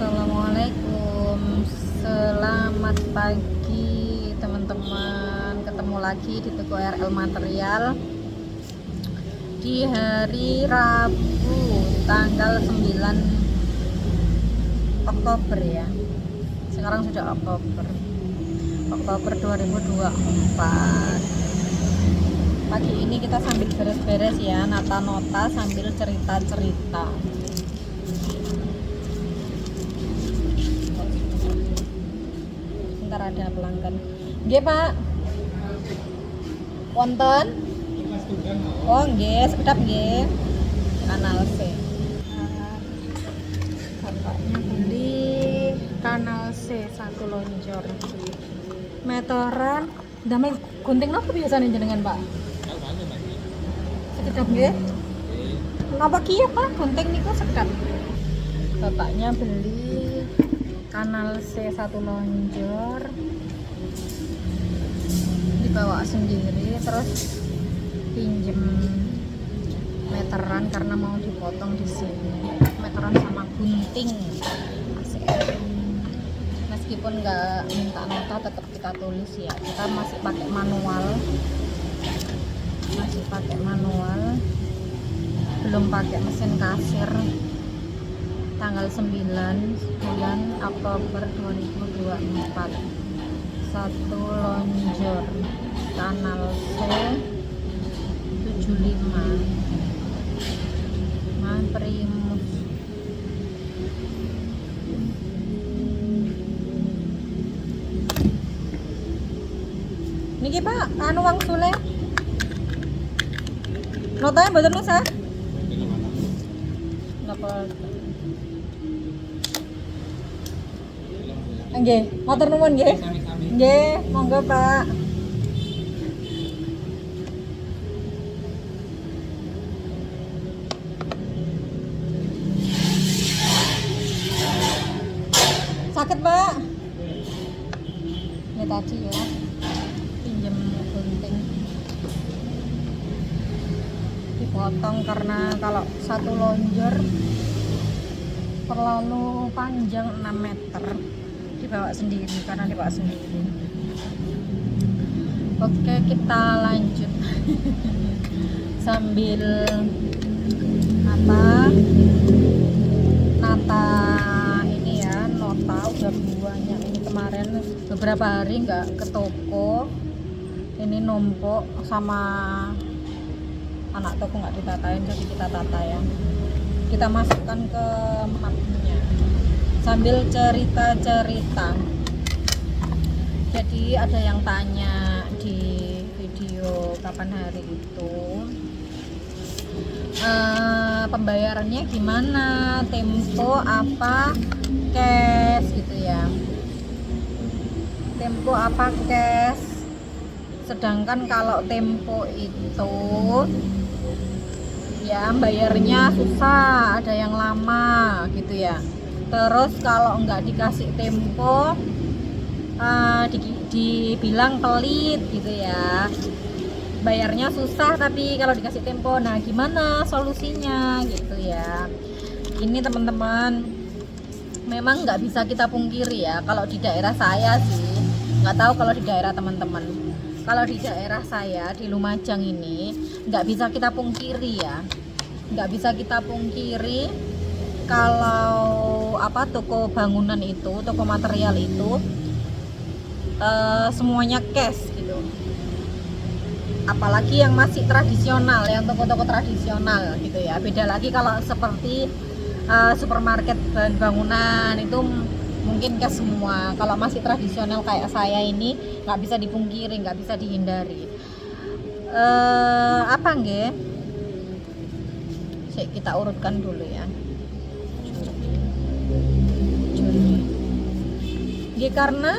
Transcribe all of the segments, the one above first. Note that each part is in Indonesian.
Assalamualaikum, selamat pagi teman-teman. Ketemu lagi di toko RL Material di hari Rabu tanggal 9 Oktober ya. Sekarang sudah Oktober 2024. Pagi ini kita sambil beres-beres ya, nata-nota sambil cerita-cerita. Ntar ada pelanggan. Nggih, Pak. Wonten? Oh, nggih, sekedap nggih. Kanal C. Bapaknya beli kanal C 1 lonjor. Meteran. Damai gunting napa biasanya jenengan, Pak? Sekedap nggih. Napa kieu, Pak? Gunting niku sekedap. Bapaknya beli kanal C 1 lonjor, dibawa sendiri, terus pinjem meteran karena mau dipotong di sini, meteran sama gunting. Asik. Meskipun nggak minta nota tetap kita tulis ya, kita masih pakai manual, belum pakai mesin kasir. Tanggal 9 bulan Oktober 2024, 1 lonjor kanal C 75 Primus. Niki Pak, anu wang sule notanya mboten usah napa. Nggih, matur nuwun nggih. Nggih, monggo Pak. Sakit, Pak. Ya tadi ya. Pinjem gunting. Dipotong karena kalau 1 lonjor terlalu panjang 6 meter. Dibawa sendiri karena dibawa sendiri. Oke, kita lanjut sambil nata ini ya, nota udah banyak ini. Kemarin beberapa hari nggak ke toko, ini numpuk sama anak toko nggak ditatain, jadi kita tata ya, kita masukkan ke mapnya sambil cerita-cerita. Jadi ada yang tanya di video kapan hari itu, pembayarannya gimana, tempo apa cash gitu ya, tempo apa cash. Sedangkan kalau tempo itu ya bayarnya susah, ada yang lama gitu ya. Terus kalau nggak dikasih tempo dibilang pelit gitu ya, bayarnya susah tapi kalau dikasih tempo. Nah, gimana solusinya gitu ya. Ini teman-teman, memang nggak bisa kita pungkiri ya, kalau di daerah saya sih, nggak tahu kalau di daerah teman-teman. Kalau di daerah saya di Lumajang ini nggak bisa kita pungkiri ya, nggak bisa kita pungkiri kalau toko bangunan itu, toko material itu semuanya cash gitu. Apalagi yang masih tradisional, yang toko-toko tradisional gitu ya. Beda lagi kalau seperti supermarket bahan bangunan itu mungkin cash semua. Kalau masih tradisional kayak saya ini nggak bisa dipungkiri, nggak bisa dihindari. Kita urutkan dulu ya. Karena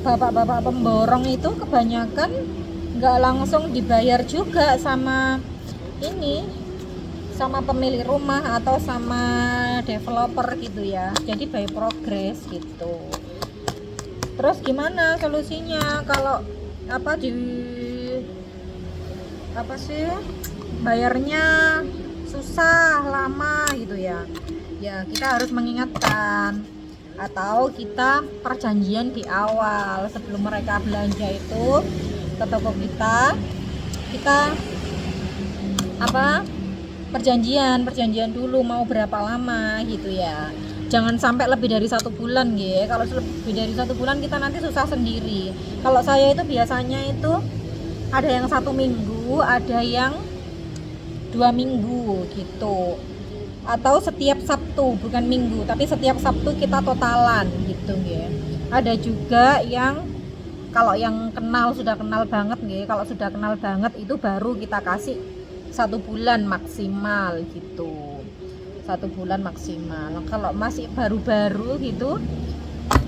bapak-bapak pemborong itu kebanyakan nggak langsung dibayar juga sama pemilik rumah atau sama developer gitu ya. Jadi by progress gitu. Terus gimana solusinya kalau bayarnya susah, lama gitu ya. ya kita harus mengingatkan atau kita perjanjian di awal sebelum mereka belanja itu ke toko kita apa perjanjian dulu mau berapa lama gitu ya. Jangan sampai lebih dari 1 bulan ya. Kalau lebih dari 1 bulan kita nanti susah sendiri. Kalau saya itu biasanya itu ada yang 1 minggu, ada yang 2 minggu gitu. Atau setiap Sabtu, bukan minggu, tapi setiap Sabtu kita totalan gitu ya. Ada juga yang kalau yang sudah kenal banget ya. Kalau sudah kenal banget itu baru kita kasih 1 bulan maksimal gitu. 1 bulan maksimal. Kalau masih baru-baru gitu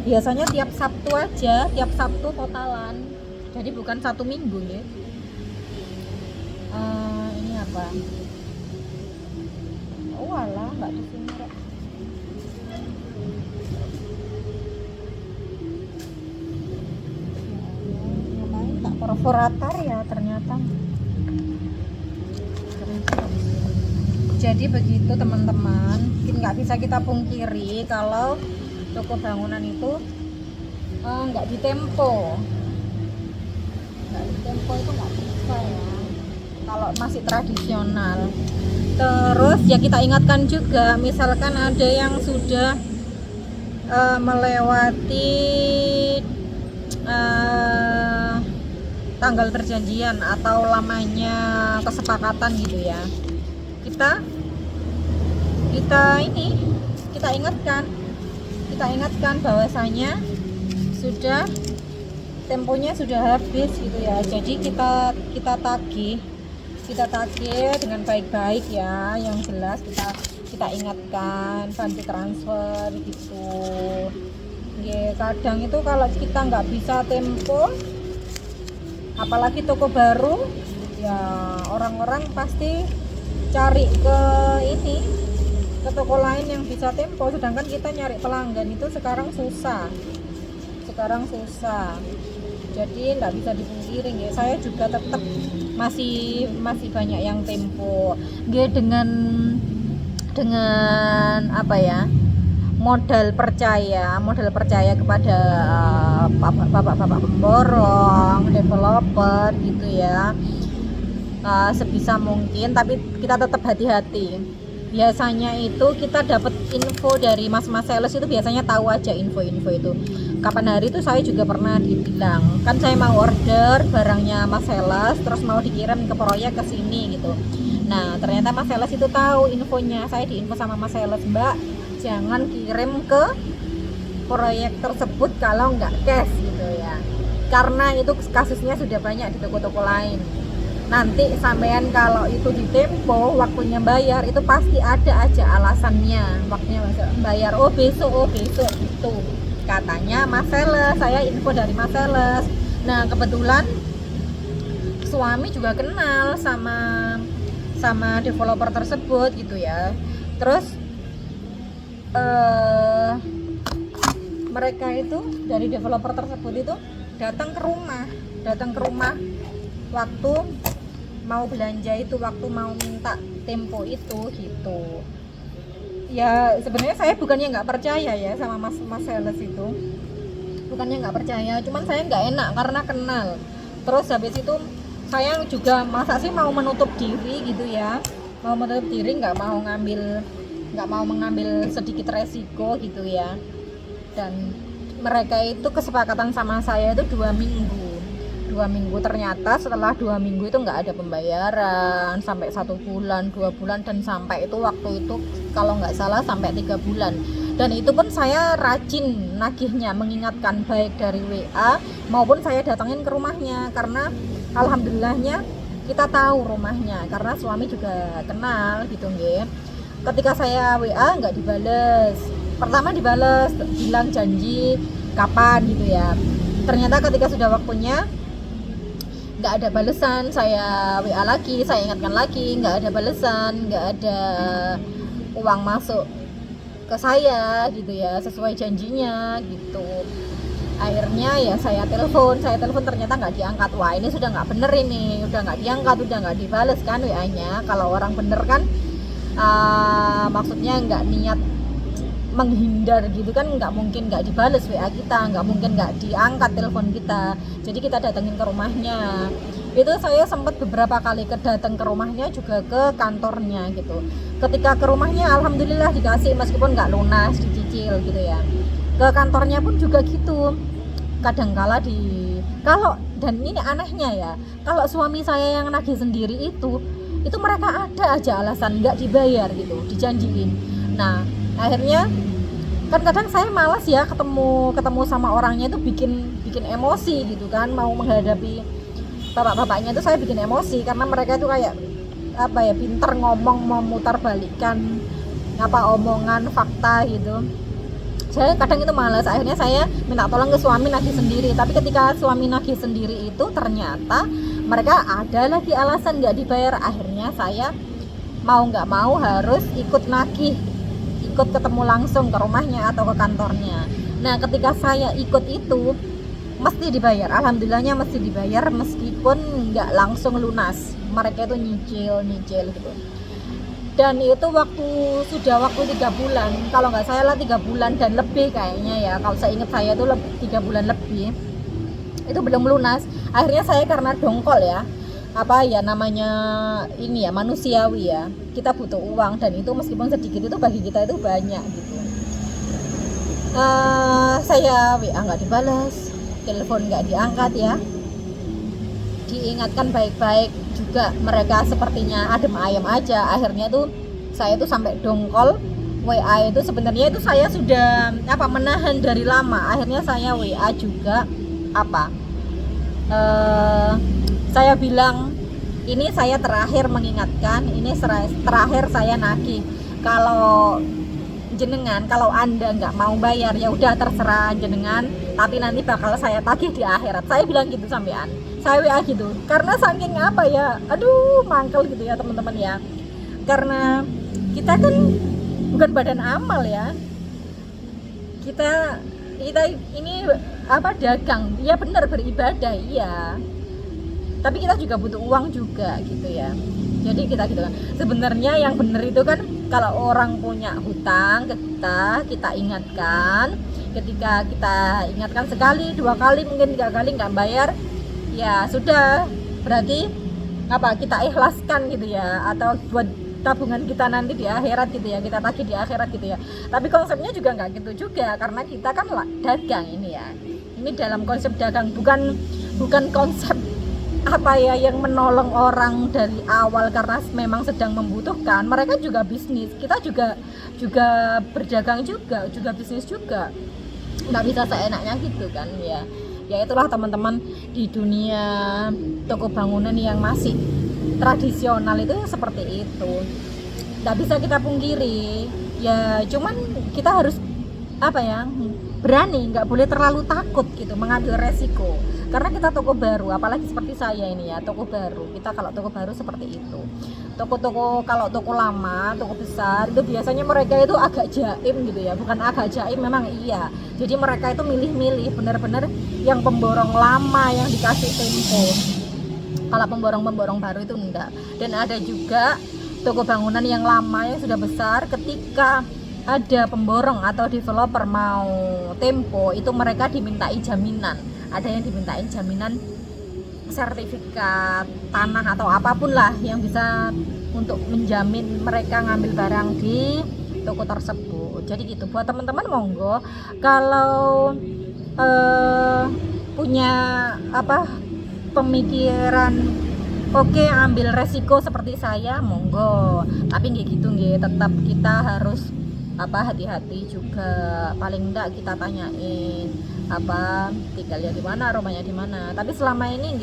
biasanya tiap Sabtu aja, tiap Sabtu totalan, jadi bukan 1 minggu ya. Ini apa? Oh alah, nggak di sini Rek. Ngapain tak perforator ya ternyata. Jadi begitu teman-teman, nggak bisa kita pungkiri kalau toko bangunan itu nggak ditempo itu nggak bisa ya kalau masih tradisional. Terus ya kita ingatkan juga, misalkan ada yang sudah melewati tanggal perjanjian atau lamanya kesepakatan gitu ya, kita ingatkan bahwasanya sudah temponya sudah habis gitu ya. Jadi kita tagih dengan baik-baik ya, yang jelas kita ingatkan, bantu transfer gitu ya. Kadang itu kalau kita nggak bisa tempo, apalagi toko baru ya, orang-orang pasti cari ke toko lain yang bisa tempo, sedangkan kita nyari pelanggan itu sekarang susah. Jadi nggak bisa dipungkiri ya, saya juga tetap masih banyak yang tempo ya, dengan apa ya, modal percaya kepada bapak-bapak pemborong, developer gitu ya. Sebisa mungkin, tapi kita tetap hati-hati. Biasanya itu kita dapat info dari mas-mas sales itu, biasanya tahu aja info-info itu. Kapan hari itu saya juga pernah dibilang, kan saya mau order barangnya mas sales, terus mau dikirim ke proyek ke sini gitu. Nah ternyata mas sales itu tahu infonya, saya diinfo sama mas sales, Mbak jangan kirim ke proyek tersebut kalau nggak cash gitu ya, karena itu kasusnya sudah banyak di toko-toko lain. Nanti sampean kalau itu ditempo waktunya bayar itu pasti ada aja alasannya, waktunya bayar besok itu katanya mas sales, saya info dari mas sales. Nah kebetulan suami juga kenal sama developer tersebut gitu ya. Terus mereka itu dari developer tersebut itu datang ke rumah waktu mau belanja itu, waktu mau minta tempo itu gitu ya. Sebenarnya saya bukannya nggak percaya ya sama mas sales itu, bukannya nggak percaya, cuman saya nggak enak karena kenal. Terus habis itu saya juga masa sih mau menutup diri gitu ya, nggak mau mengambil sedikit resiko gitu ya. Dan mereka itu kesepakatan sama saya itu 2 minggu. Ternyata setelah 2 minggu itu nggak ada pembayaran sampai 1 bulan, 2 bulan, dan sampai itu waktu itu kalau nggak salah sampai 3 bulan. Dan itu pun saya rajin nagihnya, mengingatkan baik dari WA maupun saya datangin ke rumahnya, karena alhamdulillahnya kita tahu rumahnya karena suami juga kenal gitu nggih. Ketika saya WA nggak dibales, pertama dibales bilang janji kapan gitu ya, ternyata ketika sudah waktunya nggak ada balesan. Saya WA lagi, saya ingatkan lagi, nggak ada balesan, nggak ada uang masuk ke saya gitu ya sesuai janjinya gitu. Akhirnya ya saya telepon ternyata nggak diangkat. Wah ini sudah nggak bener, ini udah nggak diangkat, udah nggak dibales kan WA nya. Kalau orang bener kan maksudnya nggak niat menghindar gitu kan, nggak mungkin nggak dibales WA kita, nggak mungkin nggak diangkat telepon kita. Jadi kita datengin ke rumahnya. Itu saya sempat beberapa kali datang ke rumahnya, juga ke kantornya gitu. Ketika ke rumahnya alhamdulillah dikasih meskipun nggak lunas, dicicil gitu ya. Ke kantornya pun juga gitu. Kadangkala kalau dan ini anehnya ya, kalau suami saya yang nagih sendiri itu mereka ada aja alasan nggak dibayar gitu, dijanjiin. Nah akhirnya kan kadang saya malas ya ketemu sama orangnya, itu bikin emosi gitu kan, mau menghadapi bapak-bapaknya itu saya bikin emosi karena mereka itu kayak apa ya, pinter ngomong, memutar balikkan omongan fakta gitu. Saya kadang itu malas, akhirnya saya minta tolong ke suami nagih sendiri. Tapi ketika suami nagih sendiri itu ternyata mereka ada lagi alasan nggak dibayar. Akhirnya saya mau nggak mau harus ikut nagih, ikut ketemu langsung ke rumahnya atau ke kantornya. Nah ketika saya ikut itu mesti dibayar, alhamdulillahnya mesti dibayar meskipun nggak langsung lunas. Mereka itu nyicil gitu. Dan itu sudah waktu 3 bulan, kalau nggak salah 3 bulan dan lebih kayaknya ya, kalau saya ingat saya itu 3 bulan lebih itu belum lunas. Akhirnya saya karena dongkol ya, namanya ini ya, manusiawi ya, kita butuh uang, dan itu meskipun sedikit itu bagi kita itu banyak gitu. Saya WA nggak dibalas, telepon nggak diangkat ya, diingatkan baik-baik juga mereka sepertinya adem ayem aja. Akhirnya tuh saya tuh sampai dongkol WA itu. Sebenarnya itu saya sudah menahan dari lama. Akhirnya saya WA juga saya bilang ini saya terakhir mengingatkan, ini terakhir saya nagih. Kalau Anda nggak mau bayar ya udah terserah jenengan, tapi nanti bakal saya tagih di akhirat. Saya bilang gitu sampean, saya WA gitu, karena saking aduh mangkel gitu ya teman-teman ya, karena kita kan bukan badan amal ya, kita ini dagang ya, benar beribadah iya, tapi kita juga butuh uang juga gitu ya. Jadi kita gitu kan, sebenarnya yang benar itu kan kalau orang punya hutang ke kita ingatkan. Ketika kita ingatkan sekali, 2 kali, mungkin 3 kali nggak bayar, ya sudah, berarti kita ikhlaskan gitu ya, atau buat tabungan kita nanti di akhirat gitu ya, kita tagih di akhirat gitu ya. Tapi konsepnya juga nggak gitu juga, karena kita kan dagang ini ya, ini dalam konsep dagang, bukan konsep yang menolong orang dari awal karena memang sedang membutuhkan. Mereka juga bisnis, kita juga berdagang juga bisnis juga, nggak bisa seenaknya gitu kan ya. Ya itulah teman-teman, di dunia toko bangunan yang masih tradisional itu seperti itu, nggak bisa kita pungkiri ya. Cuman kita harus berani, nggak boleh terlalu takut gitu mengambil resiko. Karena kita toko baru, apalagi seperti saya ini ya, toko baru. Kita kalau toko baru seperti itu. Kalau toko lama, toko besar itu biasanya mereka itu agak jaim gitu ya. Bukan agak jaim, memang iya. Jadi mereka itu milih-milih benar-benar yang pemborong lama yang dikasih tempo. Kalau pemborong baru itu enggak. Dan ada juga toko bangunan yang lama yang sudah besar, ketika ada pemborong atau developer mau tempo, itu mereka dimintai jaminan. Ada yang dimintain jaminan sertifikat tanah atau apapun lah yang bisa untuk menjamin mereka ngambil barang di toko tersebut. Jadi gitu, buat teman-teman monggo kalau punya pemikiran ambil resiko seperti saya, monggo. Tapi nggak gitu nggih, tetap kita harus hati-hati juga. Paling enggak kita tanyain tinggalnya di mana, rumahnya di mana. Tapi selama ini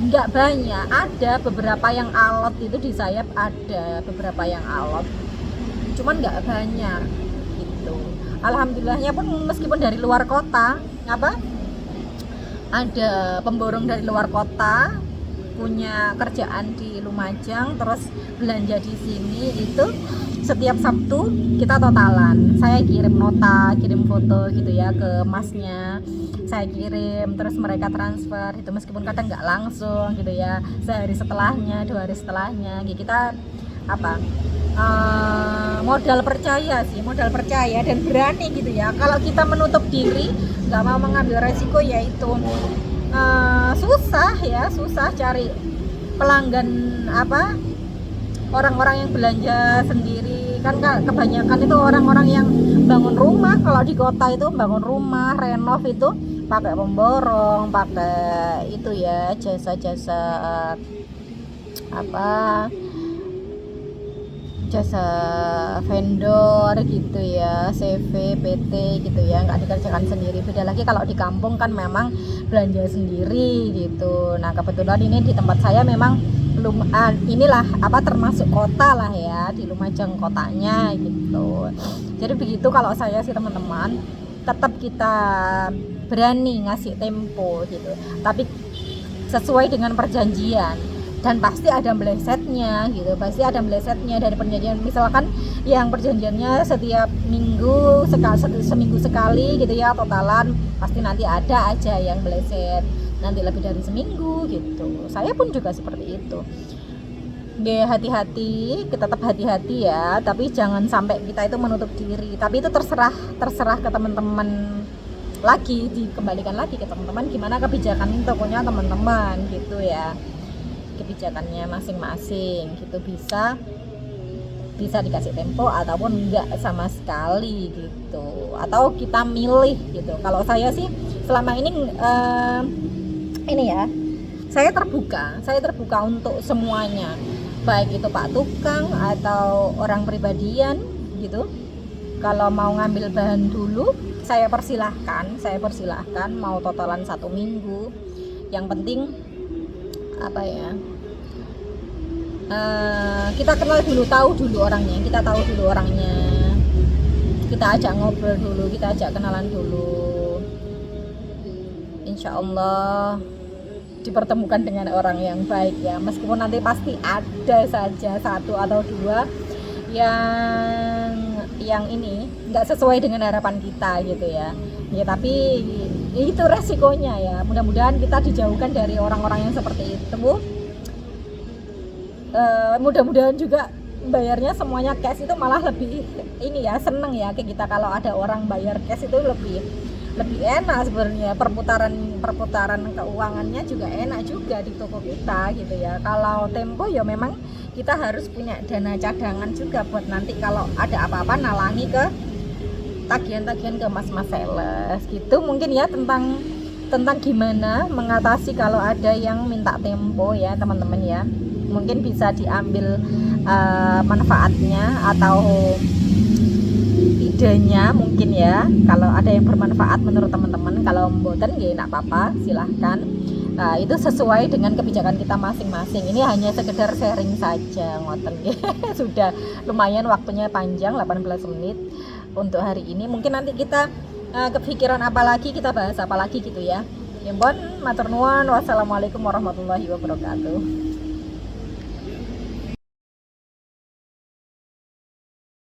nggak banyak, ada beberapa yang alot itu di sayap, ada beberapa yang alot, cuman nggak banyak gitu. Alhamdulillahnya pun meskipun dari luar kota, ada pemborong dari luar kota punya kerjaan di Lumajang terus belanja di sini, itu setiap Sabtu kita totalan. Saya kirim nota, kirim foto gitu ya ke masnya, saya kirim, terus mereka transfer itu, meskipun kadang nggak langsung gitu ya, sehari setelahnya, 2 hari setelahnya gitu. Kita modal percaya sih, modal percaya dan berani gitu ya. Kalau kita menutup diri, nggak mau mengambil resiko, yaitu susah ya, susah cari pelanggan, apa, orang-orang yang belanja sendiri kan. Kebanyakan itu orang-orang yang bangun rumah. Kalau di kota itu bangun rumah, renov itu pakai pemborong, pakai itu ya, jasa-jasa apa, jasa vendor gitu ya, CV, PT gitu ya, nggak dikerjakan sendiri. Beda lagi kalau di kampung kan memang belanja sendiri gitu. Nah kebetulan ini di tempat saya memang belum inilah apa, termasuk kota lah ya, di Lumajang kotanya gitu. Jadi begitu kalau saya sih teman-teman, tetap kita berani ngasih tempo gitu, tapi sesuai dengan perjanjian. Dan pasti ada melesetnya gitu, pasti ada melesetnya dari perjanjian. Misalkan yang perjanjiannya setiap minggu seminggu sekali gitu ya, totalan pasti nanti ada aja yang meleset, nanti lebih dari seminggu gitu. Saya pun juga seperti itu. Hati-hati, kita tetap hati-hati ya, tapi jangan sampai kita itu menutup diri. Tapi itu terserah ke teman-teman lagi, dikembalikan lagi ke teman-teman gimana kebijakan tokonya teman-teman gitu ya, kebijakannya masing-masing gitu. Bisa dikasih tempo ataupun enggak sama sekali gitu, atau kita milih gitu. Kalau saya sih selama ini ya, saya terbuka untuk semuanya, baik itu Pak Tukang atau orang pribadian gitu. Kalau mau ngambil bahan dulu, saya persilahkan mau totalan 1 minggu. Yang penting apa ya, kita kenal dulu, tahu dulu orangnya, kita ajak ngobrol dulu, kita ajak kenalan dulu. Insya Allah dipertemukan dengan orang yang baik ya, meskipun nanti pasti ada saja 1 atau 2 yang ini nggak sesuai dengan harapan kita gitu ya. Tapi itu resikonya ya. Mudah-mudahan kita dijauhkan dari orang-orang yang seperti itu. Mudah-mudahan juga bayarnya semuanya cash, itu malah lebih ini ya, seneng ya kayak kita. Kalau ada orang bayar cash itu lebih enak sebenarnya, perputaran keuangannya juga enak juga di toko kita gitu ya. Kalau tempo ya memang kita harus punya dana cadangan juga buat nanti kalau ada apa-apa nalangi ke tagihan-tagihan ke mas-mas sales gitu. Mungkin ya tentang gimana mengatasi kalau ada yang minta tempo ya teman-teman ya. Mungkin bisa diambil manfaatnya atau idenya mungkin ya, kalau ada yang bermanfaat menurut teman-teman. Kalau mboten ya enggak apa-apa, silahkan. Itu sesuai dengan kebijakan kita masing-masing. Ini hanya sekedar sharing saja ngoten. Sudah lumayan waktunya panjang, 18 menit untuk hari ini. Mungkin nanti kita kepikiran apa lagi, kita bahas apa lagi gitu ya. Ya pun matur nuwun, wassalamualaikum warahmatullahi wabarakatuh.